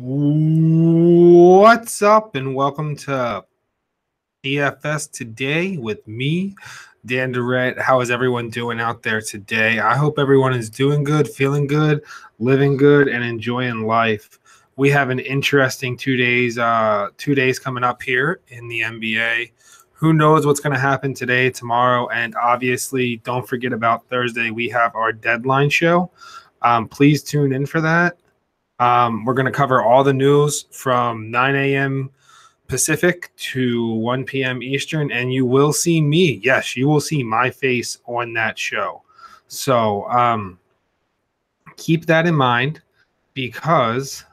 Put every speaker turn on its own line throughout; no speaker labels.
What's up, and welcome to DFS Today with me, Dan Dorrett. How is everyone doing out there today? I hope everyone is doing good, feeling good, living good, and enjoying life. We have an interesting 2 days coming up here in the NBA. Who knows what's going to happen today, tomorrow, and obviously don't forget about Thursday. We have our deadline show. Please tune in for that. We're going to cover all the news from 9 a.m. Pacific to 1 p.m. Eastern, and you will see me. Yes, you will see my face on that show. So keep that in mind, because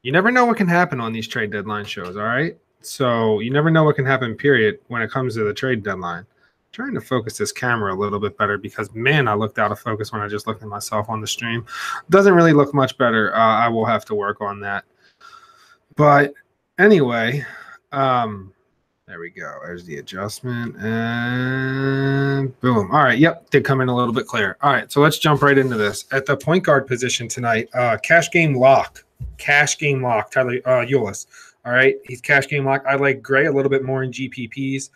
you never know what can happen on these trade deadline shows, all right? So you never know what can happen, period, when it comes to the trade deadline. Trying to focus this camera a little bit better because, man, I looked out of focus when I just looked at myself on the stream. Doesn't really look much better. I will have to work on that. But anyway, there we go. There's the adjustment, and boom. All right, yep, did come in a little bit clearer. All right, so let's jump right into this. At the point guard position tonight, cash game lock, Tyler Ulis. All right, he's cash game lock. I like Gray a little bit more in GPPs.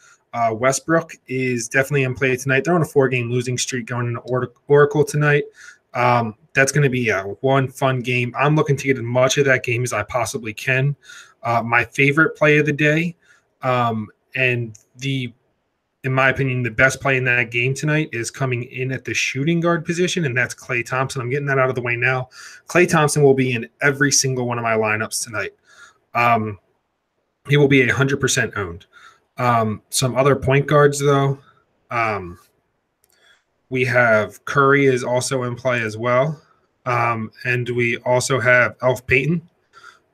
Westbrook is definitely in play tonight. They're on a 4-game losing streak going into Oracle tonight. That's going to be one fun game. I'm looking to get as much of that game as I possibly can. My favorite play of the day, and in my opinion, the best play in that game tonight is coming in at the shooting guard position, and that's Klay Thompson. I'm getting that out of the way now. Klay Thompson will be in every single one of my lineups tonight. He will be 100% owned. Some other point guards, though. We have Curry is also in play as well. And we also have Elf Payton.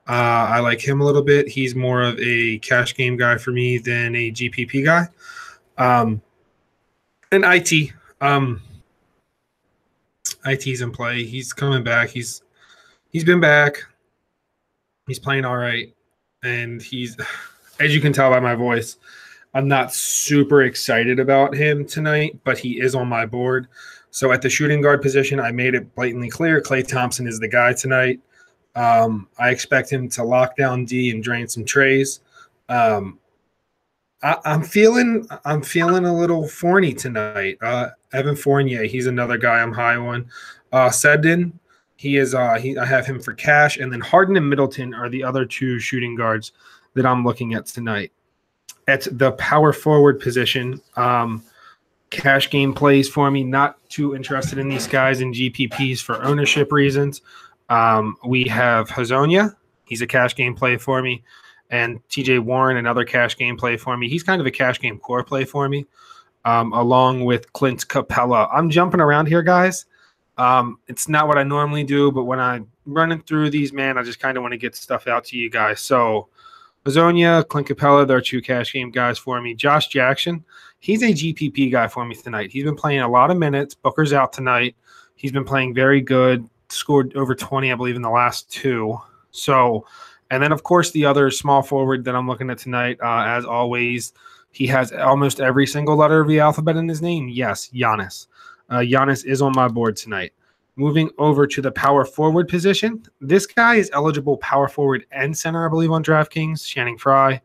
I like him a little bit. He's more of a cash game guy for me than a GPP guy. And IT. IT's in play. He's coming back. He's been back. He's playing all right. And he's, as you can tell by my voice, I'm not super excited about him tonight, but he is on my board. So at the shooting guard position, I made it blatantly clear Klay Thompson is the guy tonight. I expect him to lock down D and drain some trays. I'm feeling a little Fournier tonight. Evan Fournier, he's another guy I'm high on. Sedden, he is. I have him for cash, and then Harden and Middleton are the other two shooting guards that I'm looking at tonight. At the power forward position, cash game plays for me. Not too interested in these guys in GPPs for ownership reasons. We have Hazonia. He's a cash game play for me. And TJ Warren, another cash game play for me. He's kind of a cash game core play for me, along with Clint Capella. I'm jumping around here, guys. It's not what I normally do, but when I'm running through these, man, I just kind of want to get stuff out to you guys. So Hazonia, Clint Capella, they're two cash game guys for me. Josh Jackson, he's a GPP guy for me tonight. He's been playing a lot of minutes. Booker's out tonight. He's been playing very good, scored over 20, I believe, in the last two. So, and then, of course, the other small forward that I'm looking at tonight, as always, he has almost every single letter of the alphabet in his name. Yes, Giannis. Giannis is on my board tonight. Moving over to the power forward position, this guy is eligible power forward and center, I believe, on DraftKings. Channing Frye.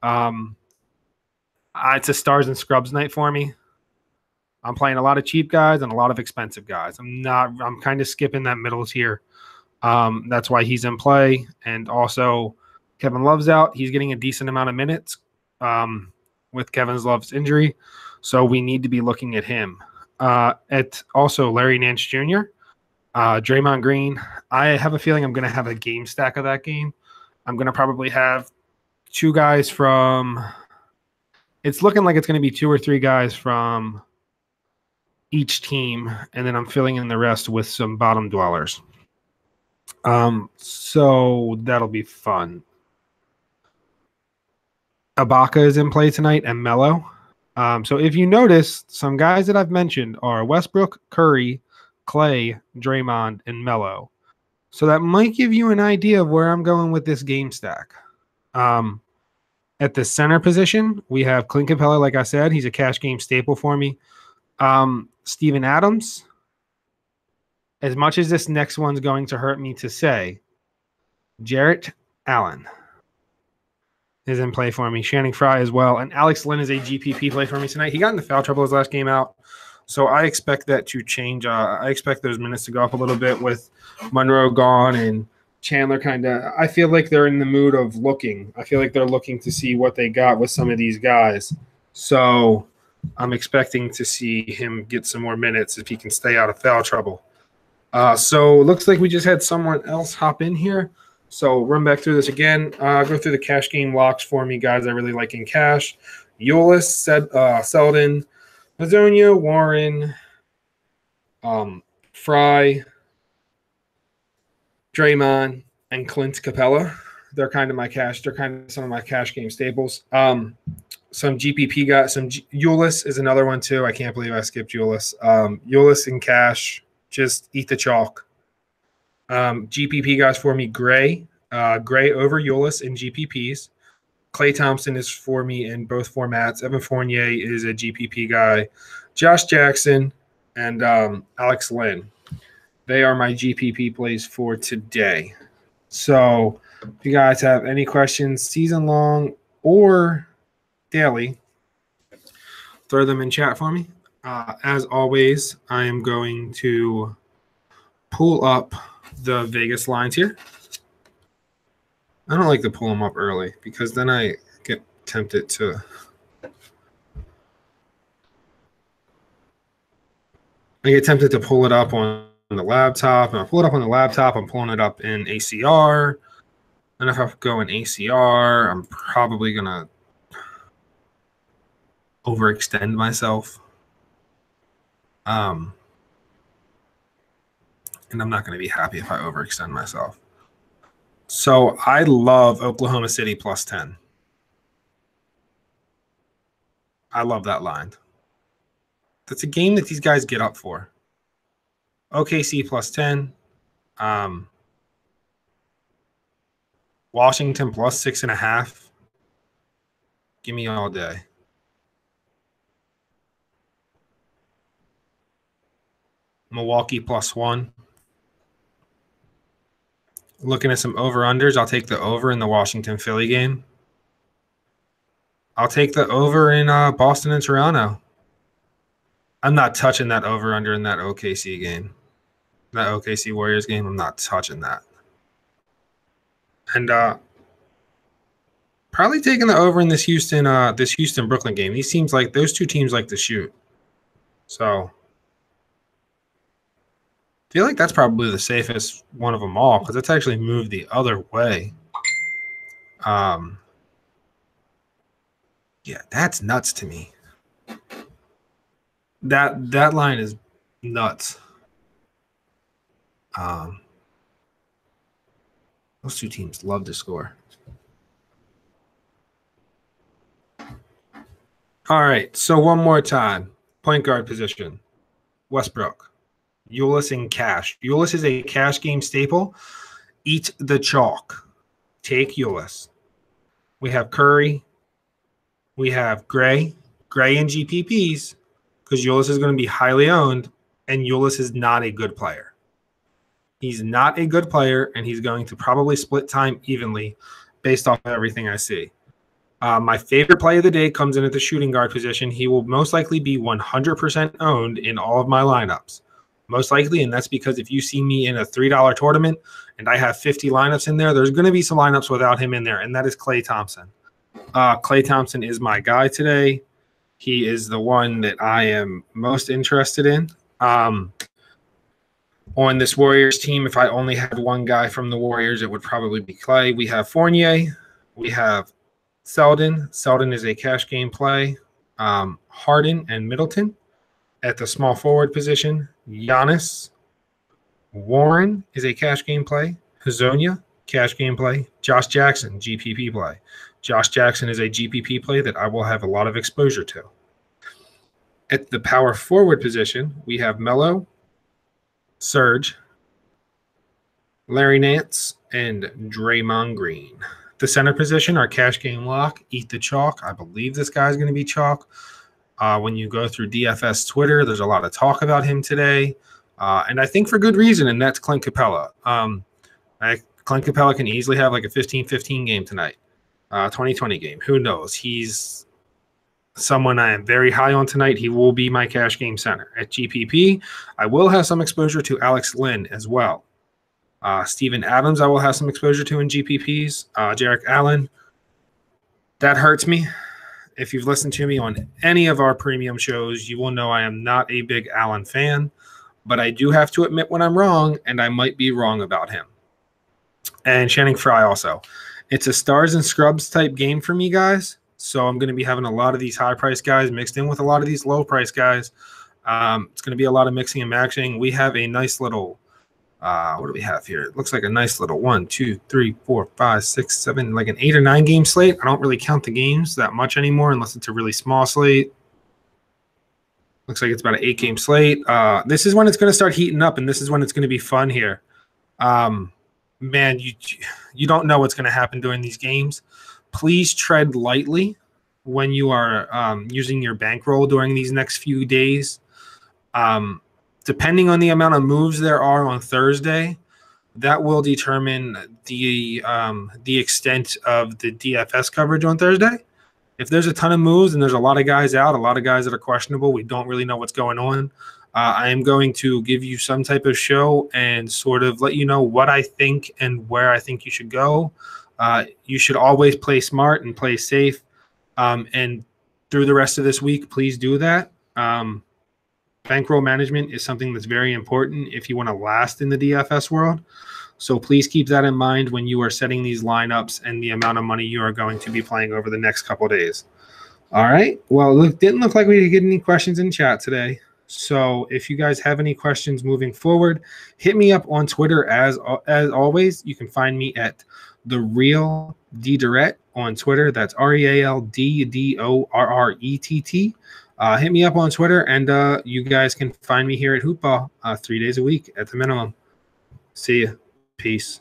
It's a stars and scrubs night for me. I'm playing a lot of cheap guys and a lot of expensive guys. I'm kind of skipping that middle tier. That's why he's in play. And also, Kevin Love's out. He's getting a decent amount of minutes with Kevin Love's injury. So we need to be looking at him. At also Larry Nance Jr., Draymond Green. I have a feeling I'm going to have a game stack of that game. I'm going to probably have two guys from – it's looking like it's going to be 2 or 3 guys from each team, and then I'm filling in the rest with some bottom dwellers. So that'll be fun. Ibaka is in play tonight and Melo. So if you notice, some guys that I've mentioned are Westbrook, Curry, Klay, Draymond, and Melo. So that might give you an idea of where I'm going with this game stack. At the center position, we have Clint Capella, like I said. He's a cash game staple for me. Steven Adams. as much as this next one's going to hurt me to say, Jarrett Allen is in play for me. Channing Frye as well. And Alex Lynn is a GPP play for me tonight. He got into foul trouble his last game out, so I expect that to change. I expect those minutes to go up a little bit with Monroe gone and Chandler kind of – I feel like they're in the mood of looking. I feel like they're looking to see what they got with some of these guys. So I'm expecting to see him get some more minutes if he can stay out of foul trouble. So it looks like we just had someone else hop in here. So run back through this again. Go through the cash game locks for me, guys. I really like in cash. Eulis, Selden, Hazonia, Warren, Fry, Draymond, and Clint Capella. They're kind of my cash. They're kind of some of my cash game staples. Some GPP guys. Eulis is another one too. I can't believe I skipped Eulis. Eulis in cash. Just eat the chalk. GPP guys for me, Gray over Eulis in GPPs. Klay Thompson is for me in both formats. Evan Fournier is a GPP guy. Josh Jackson and Alex Lynn. They are my GPP plays for today. So if you guys have any questions, season long or daily, throw them in chat for me. As always, I am going to pull up the Vegas lines here. I don't like to pull them up early because then I get tempted to pull it up on the laptop. And I pull it up on the laptop, I'm pulling it up in ACR. And if I go in ACR, I'm probably going to overextend myself. And I'm not going to be happy if I overextend myself. So I love Oklahoma City plus 10. I love that line. That's a game that these guys get up for. OKC plus 10. Washington plus 6.5. Give me all day. Milwaukee plus 1. Looking at some over-unders, I'll take the over in the Washington-Philly game. I'll take the over in Boston and Toronto. I'm not touching that over-under in that OKC game. That OKC Warriors game, I'm not touching that. And probably taking the over in this Houston-Brooklyn game. Those two teams like to shoot. So I feel like that's probably the safest one of them all because it's actually moved the other way. Yeah, that's nuts to me. That line is nuts. Those two teams love to score. All right, so one more time. Point guard position. Westbrook. Eulis in cash. Eulis is a cash game staple. Eat the chalk. Take Eulis. We have Curry. We have Gray. Gray in GPPs because Eulis is going to be highly owned, and Eulis is not a good player. He's not a good player, and he's going to probably split time evenly based off of everything I see. My favorite play of the day comes in at the shooting guard position. He will most likely be 100% owned in all of my lineups. Most likely, and that's because if you see me in a $3 tournament and I have 50 lineups in there, there's going to be some lineups without him in there, and that is Klay Thompson. Klay Thompson is my guy today. He is the one that I am most interested in. On this Warriors team, if I only had one guy from the Warriors, it would probably be Klay. We have Fournier. We have Selden. Selden is a cash game play. Harden and Middleton at the small forward position. Giannis. Warren is a cash game play. Hazonia, cash game play. Josh Jackson, GPP play. Josh Jackson is a GPP play that I will have a lot of exposure to. At the power forward position, we have Melo, Serge, Larry Nance, and Draymond Green. The center position, our cash game lock, eat the chalk. I believe this guy's going to be chalk. When you go through DFS Twitter, there's a lot of talk about him today. And I think for good reason, and that's Clint Capella. Clint Capella can easily have like a 15-15 game tonight, 20-20 game. Who knows? He's someone I am very high on tonight. He will be my cash game center. At GPP, I will have some exposure to Alex Lynn as well. Steven Adams, I will have some exposure to in GPPs. Jarek Allen, that hurts me. If you've listened to me on any of our premium shows, you will know I am not a big Allen fan, but I do have to admit when I'm wrong, and I might be wrong about him. And Channing Frye also. It's a stars and scrubs type game for me, guys. So I'm going to be having a lot of these high-price guys mixed in with a lot of these low-price guys. It's going to be a lot of mixing and matching. We have a nice little what do we have here? It looks like a nice little 1, 2, 3, 4, 5, 6, 7, like an 8 or 9 game slate. I don't really count the games that much anymore unless it's a really small slate. Looks like it's about an 8 game slate. This is when it's going to start heating up, and this is when it's going to be fun here. Man, you don't know what's going to happen during these games. Please tread lightly when you are using your bankroll during these next few days. Depending on the amount of moves there are on Thursday, that will determine the extent of the DFS coverage on Thursday. If there's a ton of moves and there's a lot of guys out, a lot of guys that are questionable, we don't really know what's going on. I am going to give you some type of show and sort of let you know what I think and where I think you should go. You should always play smart and play safe. And through the rest of this week, please do that. Bankroll management is something that's very important if you want to last in the DFS world. So please keep that in mind when you are setting these lineups and the amount of money you are going to be playing over the next couple of days. All right. Well, it didn't look like we did get any questions in chat today. So if you guys have any questions moving forward, hit me up on Twitter as always. You can find me at The Real D Dorrett on Twitter. That's RealDDorrett. Hit me up on Twitter, and you guys can find me here at Hoopball 3 days a week at the minimum. See ya. Peace.